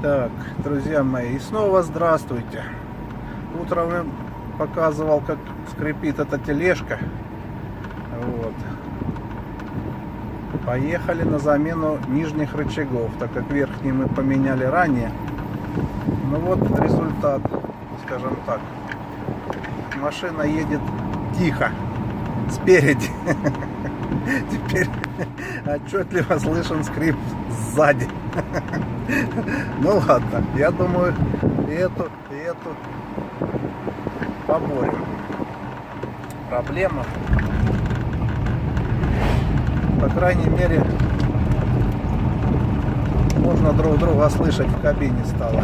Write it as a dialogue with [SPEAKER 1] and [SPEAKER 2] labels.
[SPEAKER 1] Так, друзья мои, и снова здравствуйте. Утром я показывал, как скрипит эта тележка. Вот. Поехали на замену нижних рычагов, так как верхние мы поменяли ранее. Ну вот результат, скажем так. Машина едет тихо, спереди. Теперь отчетливо слышен скрип сзади. Ну ладно, я думаю, и эту поборем. Проблема, по крайней мере, можно друг друга слышать в кабине стало.